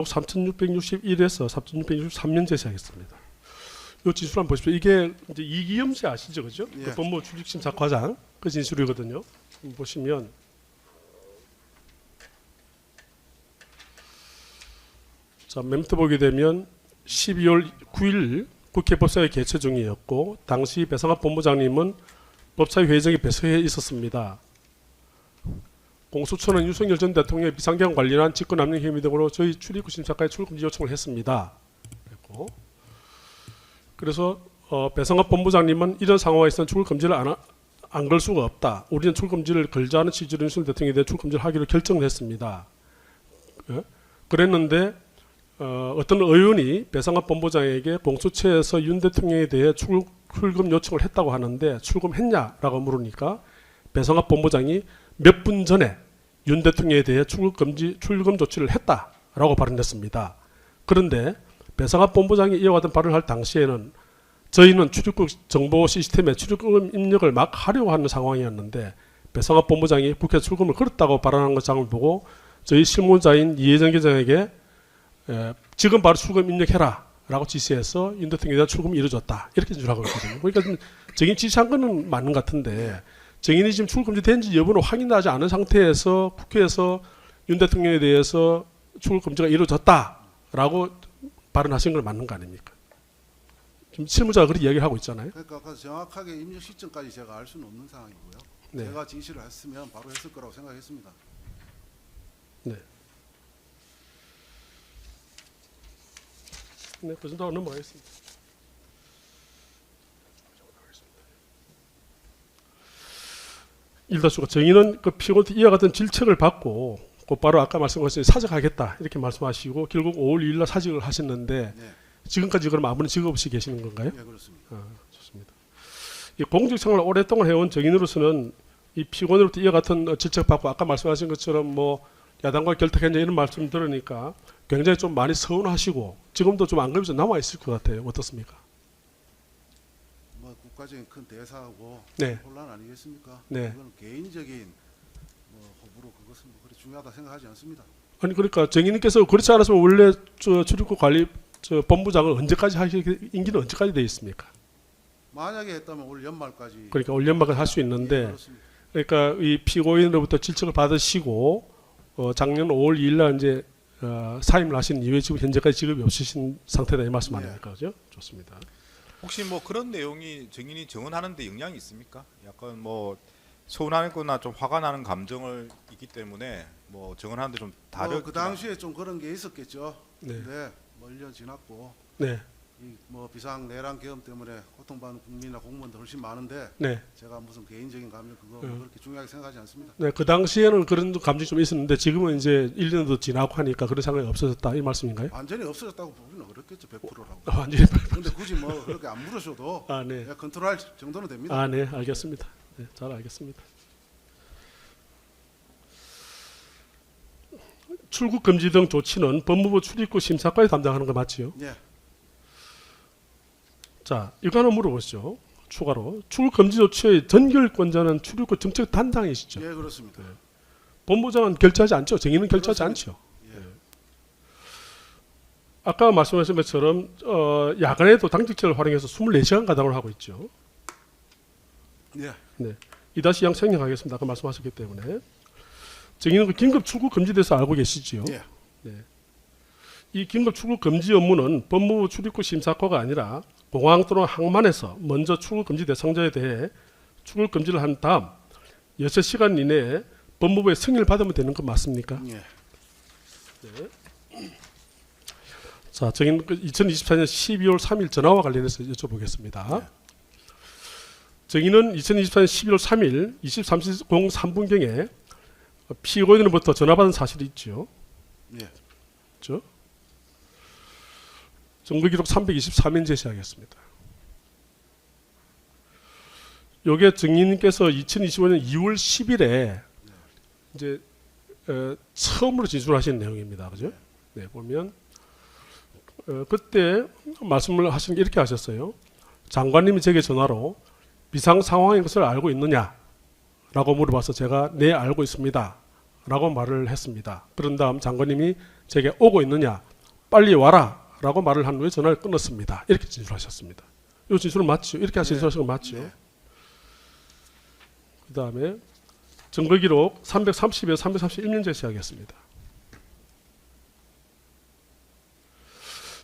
3661에서 3663년째 시작했습니다. 이 진술 한번 보십시오. 이게 이제 이기영 씨 아시죠, 그죠? 예. 그 법무부 출입심사과장 그 진술이거든요. 보시면 자, 멘트 보게 되면 12월 9일 국회 법사위 개최 중이었고 당시 배상학 본부장님은 법사위 회정에 배석해 있었습니다. 공수처는 윤석열 전 대통령의 비상경 관련한 직권남용 혐의 등으로 저희 출입국 심사과에 출금지 요청을 했습니다. 그래서 배상학 본부장님은 이런 상황에서는 출금지를 안 걸 수가 없다. 우리는 출금지를 걸자는 취지로 윤석열 대통령에 대해 출금지를 하기로 결정을 했습니다. 그랬는데 어떤 의원이 배상학 본부장에게 공수처에서 윤 대통령에 대해 출금 요청을 했다고 하는데 출금했냐라고 물으니까 배상학 본부장이 몇 분 전에 윤 대통령에 대해 출금 조치를 했다라고 발언했습니다. 그런데 배상학 본부장이 이어가던 발언을 할 당시에는 저희는 출입국 정보 시스템에 출입금 입력을 막 하려고 하는 상황이었는데 배상학 본부장이 국회 출금을 걸었다고 발언한 것장을 보고 저희 실무자인 이혜정 계장에게 지금 바로 출금 입력해라 라고 지시해서 윤 대통령에 대한 출금이 이루어졌다 이렇게 진술하고 있거든요. 그러니까 증인 지시한 거는 맞는 것 같은데 증인이 지금 출금지 된지 여부는 확인하지 않은 상태에서 국회에서 윤 대통령에 대해서 출금지가 이루어졌다라고 발언하신 건 맞는 거 아닙니까? 지금 실무자가 그렇게 이야기를 하고 있잖아요. 그러니까 아까 정확하게 입력 시점까지 제가 알 수는 없는 상황이고요. 네. 제가 지시를 했으면 바로 했을 거라고 생각했습니다. 네. 네, 그 정도로 넘어가겠습니다. 일다수가 정의는 그 피고한테 이와 같은 질책을 받고 곧바로 아까 말씀하신 사직하겠다 이렇게 말씀하시고 결국 5월 2일 날 사직을 하셨는데 네. 지금까지 그럼 아무런 직업 없이 계시는 건가요? 네, 그렇습니다. 좋습니다. 이 공직생활을 오랫동안 해온 정인으로서는 이 피고인으로부터 이와 같은 질책받고 아까 말씀하신 것처럼 뭐 야당과 결탁했냐 이런 말씀 들으니까 굉장히 좀 많이 서운하시고 지금도 좀 안감이 좀 남아 있을 것 같아요. 어떻습니까? 뭐 국가적인 큰 대사하고 네. 혼란 아니겠습니까? 네. 이건 개인적인 뭐 호불호 그것은 뭐 그렇게 중요하다 생각하지 않습니다. 아니 그러니까 정인님께서 그렇지 않았으면 원래 출입국 관리 본부장을 언제까지 임기는 언제까지 되어 있습니까? 만약에 했다면 올 연말까지. 그러니까 올 연말까지 할 수 예, 있는데 그렇습니다. 그러니까 이 피고인으로부터 질책을 받으시고 작년 5월 2일 날 이제 사임을 하신 이후에 지금 현재까지 직업이 없으신 상태다 이 말씀 아닙니까? 그죠? 좋습니다. 혹시 뭐 그런 내용이 증인이 증언하는 데 영향이 있습니까? 약간 뭐 서운하거나 좀 화가 나는 감정을 있기 때문에 뭐 증언하는데 좀 다르게 그 당시에 좀 그런 게 있었겠죠. 네. 네. 뭐 1년 지났고 네. 이 뭐 비상 내란 계엄 때문에 고통받는 국민이나 공무원들 훨씬 많은데 네. 제가 무슨 개인적인 감정 그거 그렇게 중요하게 생각하지 않습니다. 네, 그 당시에는 그런 감정이 좀 있었는데 지금은 이제 1년도 지나고 하니까 그런 상황이 없어졌다 이 말씀인가요? 완전히 없어졌다고 보기는 어렵겠죠. 100%라고. 완전히. 근데 굳이 뭐 그렇게 안 물으셔도 아, 네. 그냥 컨트롤할 정도는 됩니다. 아, 네, 알겠습니다. 네, 잘 알겠습니다. 출국 금지 등 조치는 법무부 출입국 심사과에 담당하는 거 맞지요? 예. 자, 이거 하나 물어보시죠. 추가로 출국 금지 조치의 전결권자는 출입국 정책 단장이시죠? 예, 그렇습니다. 본부장은 결재하지 않죠. 정의는 결재하지 않죠. 예. 아까 말씀하신 것처럼 야간에도 당직자를 활용해서 24시간 가담을 하고 있죠. 예. 네. 이다시 양 생략하겠습니다. 아까 말씀하셨기 때문에. 정의는 그 긴급 출국 금지에 대해서 알고 계시지요? 예. 네. 이 긴급 출국 금지 업무는 법무부 출입국 심사과가 아니라 공항 또는 항만에서 먼저 출국 금지 대상자에 대해 출국 금지를 한 다음 6시간 이내에 법무부의 승인을 받으면 되는 거 맞습니까? 예. 네. 자, 정의는 2024년 12월 3일 전화와 관련해서 여쭤보겠습니다. 네. 정의는 2024년 12월 3일 23시 03분경에 피고인으로부터 전화받은 사실이 있죠. 예. 그렇죠? 정거기록 323인제 시작했습니다. 요게 증인께서 2025년 2월 10일에 이제 처음으로 진술하신 내용입니다. 그죠? 네, 보면 그때 말씀을 하신 게 이렇게 하셨어요. 장관님이 제게 전화로 비상 상황인 것을 알고 있느냐? 라고 물어봐서 제가 네 알고 있습니다. 라고 말을 했습니다. 그런 다음 장관님이 제게 오고 있느냐? 빨리 와라라고 말을 한 후에 전화를 끊었습니다. 이렇게 진술하셨습니다. 이 진술은 맞죠? 이렇게 진술하신 거 맞죠? 네. 그 다음에 증거기록 330에서 331면 시작하겠습니다.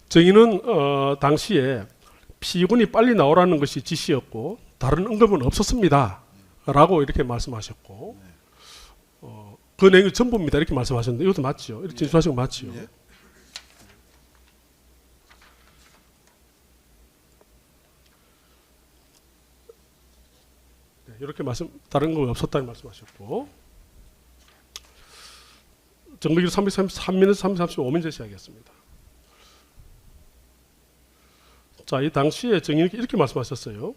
정의는 당시에 피고인이 빨리 나오라는 것이 지시였고 다른 언급은 없었습니다. 라고 이렇게 말씀하셨고 그 내용이 전부입니다. 이렇게 말씀하셨는데 이것도 맞죠? 이렇게 진술하신 거 맞죠? 네. 네, 이렇게 다른 건 없었다는 말씀하셨고 정거기록 333면에서 335면 시작하겠습니다. 자, 이 당시에 정의는 이렇게 말씀하셨어요.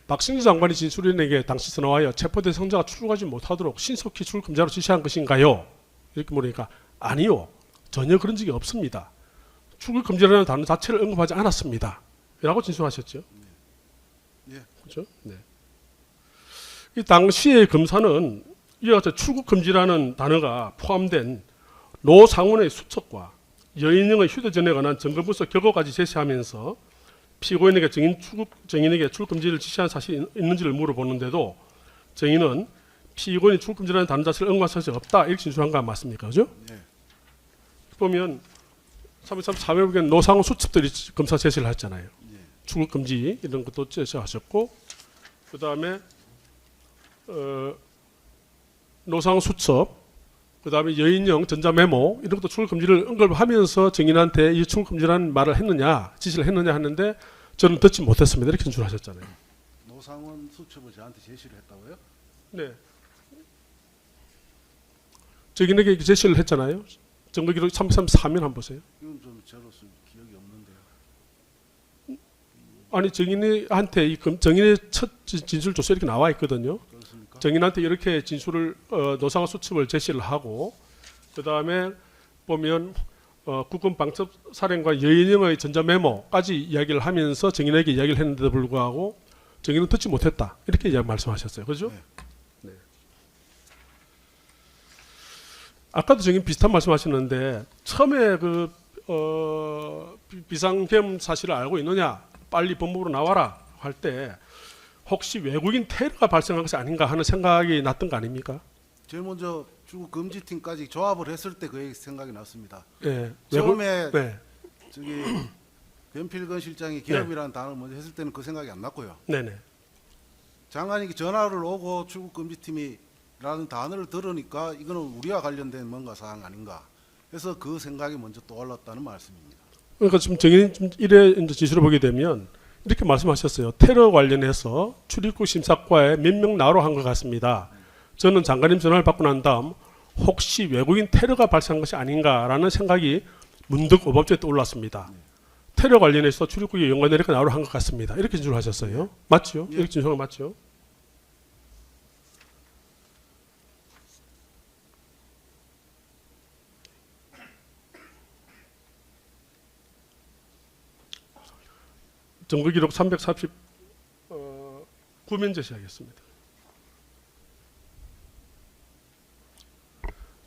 박승희 장관이 진술인에게 당시 전화하여 체포된 성자가 출국하지 못하도록 신속히 출국 금지하러 지시한 것인가요? 이렇게 물으니까 아니요. 전혀 그런 적이 없습니다. 출국 금지라는 단어 자체를 언급하지 않았습니다. 라고 진술하셨죠. 예. 그렇죠? 네. 이 당시의 검사는 이와 같이 출국 금지라는 단어가 포함된 노상원의 수첩과 여인영의 휴대전화에 관한 증거물서 격언까지 제시하면서 피고인에게 정인에게 출금지를 지시한 사실이 있는지를 물어보는데도 정인은 피고인이 출금지라는 단어 자체를 언급한 사실이 없다 이렇게 진술한 거 맞습니까? 그죠? 네. 보면 334회 보면 노상원 수첩들이 검사 제시를 했잖아요. 네. 출금지 이런 것도 제시하셨고 그 다음에 노상원 수첩 그 다음에 여인형 전자메모 이런 것도 출금지를 언급하면서 정인한테 이 출금지라는 말을 했느냐 지시를 했느냐 하는데 저는 듣지 못했습니다. 이렇게 진술하셨잖아요. 노상원 수첩을 저한테 제시를 했다고요? 네. 정인에게 제시를 했잖아요. 증거기록 334면 한번 보세요. 이건 좀 저로서 기억이 없는데요. 아니 정인한테 이 정인의 첫 진술 조서 이렇게 나와 있거든요. 그렇습니까? 정인한테 이렇게 진술을 노상원 수첩을 제시를 하고 그 다음에 보면 국군방첩사령관 여인영의 전자메모까지 이야기를 하면서 정인에게 이야기를 했는데도 불구하고 정인은 듣지 못했다 이렇게 말씀하셨어요. 그렇죠? 네. 네. 아까도 정인 비슷한 말씀하셨는데 처음에 그 비상계엄 사실을 알고 있느냐 빨리 법무부로 나와라 할 때 혹시 외국인 테러가 발생한 것이 아닌가 하는 생각이 났던 거 아닙니까? 제일 먼저 중국 금지팀까지 조합을 했을 때 그 생각이 났습니다. 네. 처음에 네. 저기 변필건 실장이 기업이라는 단어를 먼저 했을 때는 그 생각이 안 났고요. 네네. 장관이 전화를 오고 출국 금지팀이라는 단어를 들으니까 이거는 우리와 관련된 뭔가 사항 아닌가 해서 그 생각이 먼저 떠올랐다는 말씀입니다. 그러니까 지금 정인이 좀 이래 이제 지시를 보게 되면 이렇게 말씀하셨어요. 테러 관련해서 출입국 심사과에 몇 명 나오러 한 것 같습니다. 저는 장관님 전화를 받고 난 다음 혹시 외국인 테러가 발생한 것이 아닌가라는 생각이 문득 오밤중에 떠올랐습니다. 테러 관련해서 출입국에 연관되어 이렇게 나오러 한 것 같습니다. 이렇게 진술하셨어요. 맞죠? 예. 이렇게 진술한 거 맞죠? 증거기록 349면 제시하겠습니다.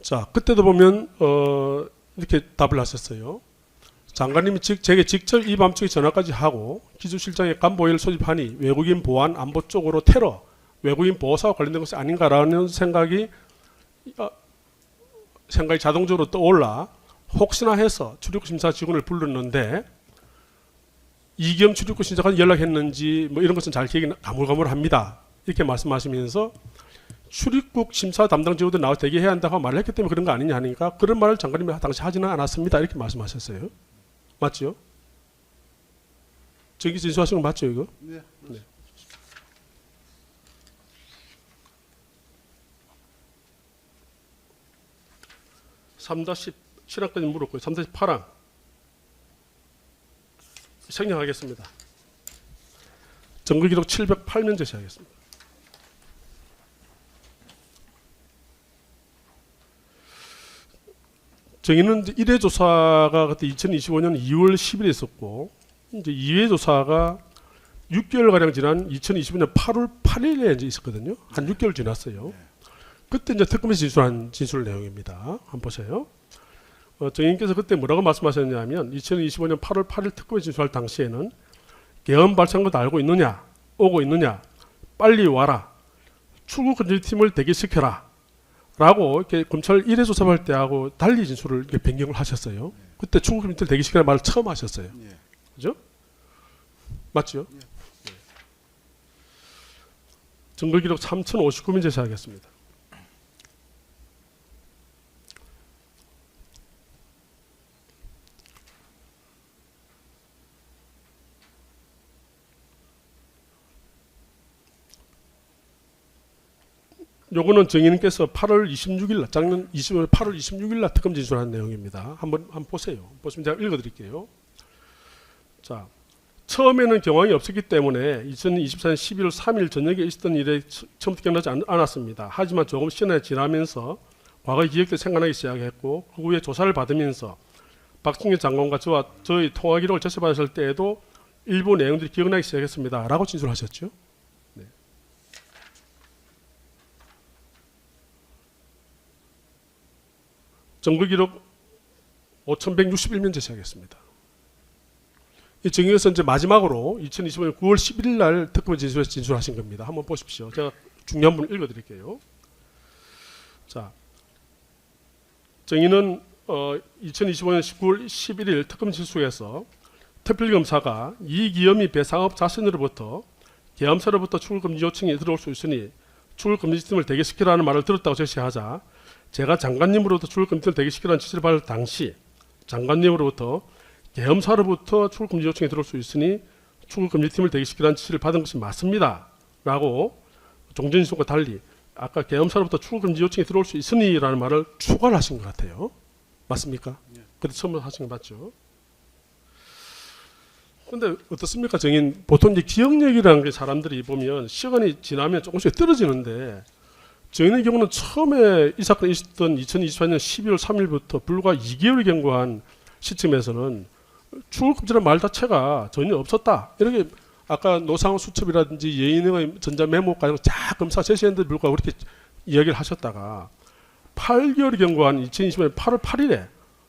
자, 그때도 보면 이렇게 답을 하셨어요. 장관님이 제게 직접 이 밤중에 전화까지 하고 기주실장의 간보위를 소집하니 외국인 보안 안보 쪽으로 테러, 외국인 보호사와 관련된 것이 아닌가라는 생각이 자동적으로 떠올라 혹시나 해서 출입국 심사 직원을 불렀는데 이경 출입국 심사관 연락했는지 뭐 이런 것은 잘 기억이 가물가물합니다. 이렇게 말씀하시면서 출입국 심사 담당 직원들 나와 대기해야 한다고 말을 했기 때문에 그런 거 아니냐 하니까 그런 말을 장관님이 당시 하지는 않았습니다. 이렇게 말씀하셨어요. 맞죠? 저기 진술하신 거 맞죠 이거? 네. 네. 3-7항까지 물었고요. 3-8항 생략하겠습니다. 증거기록 708면 제시하겠습니다. 정의는 1회 조사가 그때 2025년 2월 10일에 있었고 이제 2회 조사가 6개월 가량 지난 2025년 8월 8일에 이제 있었거든요. 한 6개월 지났어요. 그때 이제 특검에서 진술한 진술 내용입니다. 한번 보세요. 정인께서 그때 뭐라고 말씀하셨냐면 2025년 8월 8일 특검에 진술할 당시에는 계엄 발생한 것도 알고 있느냐, 오고 있느냐, 빨리 와라, 출국 금지팀을 대기시켜라 라고 이렇게 검찰 1회 조사할 때하고 달리 진술을 이렇게 변경을 하셨어요. 그때 출국 금지팀을 대기시키라는 말을 처음 하셨어요. 예. 그죠? 맞죠? 증거기록 3059민 제시하겠습니다. 요거는 정인께서 8월 26일 날, 작년 8월 26일 날 특검 진술한 내용입니다. 한번 보세요. 보시면 제가 읽어드릴게요. 자, 처음에는 경황이 없었기 때문에 2024년 11월 3일 저녁에 있었던 일에 처음부터 기억나지 않았습니다. 하지만 조금 시간이 지나면서 과거의 기억들이 생각나기 시작했고 그 후에 조사를 받으면서 박승길 장관과 저의 통화 기록을 제시받았을 때에도 일부 내용들이 기억나기 시작했습니다. 라고 진술하셨죠. 네. 정부 기록 5161면 제시하겠습니다. 이 정의에서 이제 마지막으로 2025년 9월 11일 날 특검에 진술하신 겁니다. 한번 보십시오. 제가 중요한 부분 읽어드릴게요. 자, 정의는 2025년 9월 11일 특검 진술에서 특별검사가 이기염이 배상업 자신으로부터 계엄사로부터 출국금지 요청이 들어올 수 있으니 출국금지팀을 대기시키라는 말을 들었다고 제시하자 제가 장관님으로부터 출국금지팀을 대기시키라는 지시를 받을 당시 장관님으로부터 계엄사로부터 출국금지 요청이 들어올 수 있으니 출국금지팀을 대기시키라는 지시를 받은 것이 맞습니다. 라고 종전신속과 달리 아까 계엄사로부터 출국금지 요청이 들어올 수 있으니 라는 말을 추가를 하신 것 같아요. 맞습니까? 예. 그때 처음 하신 거 맞죠? 근데 어떻습니까? 정인 보통 이제 기억력이라는 게 사람들이 보면 시간이 지나면 조금씩 떨어지는데 정인의 경우는 처음에 이 사건이 있었던 2024년 12월 3일부터 불과 2개월이 경과한 시점에서는 출국금지라는 말 자체가 전혀 없었다. 이렇게 아까 노상호 수첩이라든지 예인의 전자메모까지 쫙 검사 제시했는데 불구하고 그렇게 이야기를 하셨다가 8개월이 경과한 2025년 8월 8일에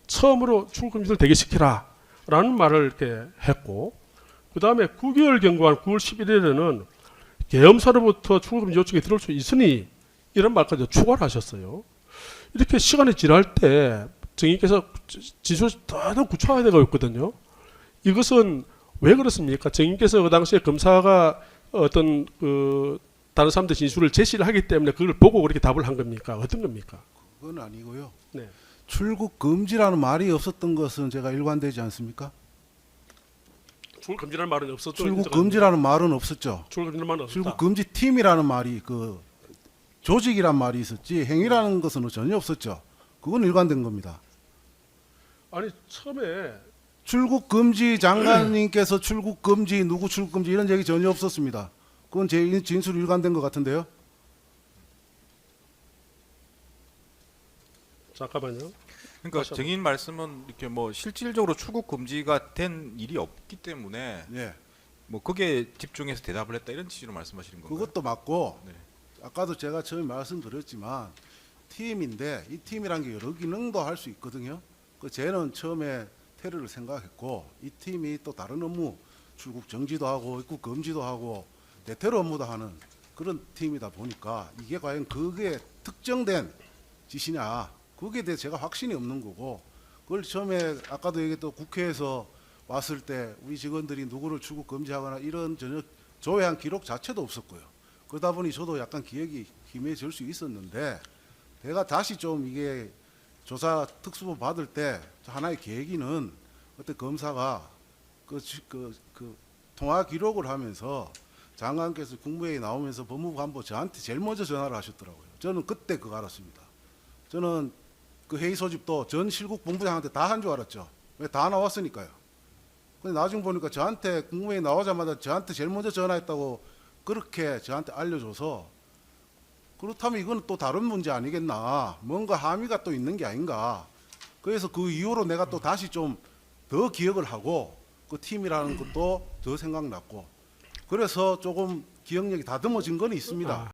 처음으로 출국금지를 대기시키라 라는 말을 이렇게 했고 그 다음에 9개월 경과한 9월 11일에는 계엄사로부터 출국금지 요청이 들어올 수 있으니 이런 말까지 추가를 하셨어요. 이렇게 시간이 지날 때 정의께서 진술이 더 구체화되고 있거든요. 이것은 왜 그렇습니까? 정의께서 그 당시에 검사가 어떤 다른 사람들 진술을 제시를 하기 때문에 그걸 보고 그렇게 답을 한 겁니까? 어떤 겁니까? 그건 아니고요. 네. 출국 금지라는 말이 없었던 것은 제가 일관되지 않습니까? 출국 금지라는 말은 없었죠. 출국 금지라는 말은 없었죠. 출국 금지라는 말은 없었다. 출국 금지 팀이라는 말이 그 조직이란 말이 있었지 행위라는 것은 전혀 없었죠. 그건 일관된 겁니다. 아니 처음에 출국 금지 장관님께서 출국 금지 누구 출국 금지 이런 얘기 전혀 없었습니다. 그건 제 진술 일관된 것 같은데요. 잠깐만요. 그러니까 정인 말씀은 이렇게 뭐 실질적으로 출국 금지가 된 일이 없기 때문에 예, 뭐 그게 집중해서 대답을 했다 이런 취지로 말씀하시는 건가요? 그것도 맞고 네. 아까도 제가 처음에 말씀드렸지만 팀인데 이 팀이란 게 여러 기능도 할 수 있거든요. 그 쟤는 처음에 테러를 생각했고 이 팀이 또 다른 업무 출국 정지도 하고 입국 금지도 하고 대테러 업무도 하는 그런 팀이다 보니까 이게 과연 그게 특정된 짓이냐 그게 대해 제가 확신이 없는 거고 그걸 처음에 아까도 얘기했던 국회에서 왔을 때 우리 직원들이 누구를 출국 금지하거나 이런 전혀 조회한 기록 자체도 없었고요. 그러다 보니 저도 약간 기억이 희미해질 수 있었는데 내가 다시 좀 이게 조사 특수본 받을 때 하나의 계기는 그때 검사가 그 통화 기록을 하면서 장관께서 국무회의 나오면서 법무부 간부 저한테 제일 먼저 전화를 하셨더라고요. 저는 그때 그거 알았습니다. 저는 그 회의 소집도 전 실국 본부장한테 다 한 줄 알았죠. 왜 다 나왔으니까요. 근데 나중에 보니까 저한테 국무회의 나오자마자 저한테 제일 먼저 전화했다고 그렇게 저한테 알려줘서 그렇다면 이건 또 다른 문제 아니겠나. 뭔가 함의가 또 있는 게 아닌가. 그래서 그 이후로 내가 또 다시 좀 더 기억을 하고 그 팀이라는 것도 더 생각났고 그래서 조금 기억력이 다듬어진 건 있습니다.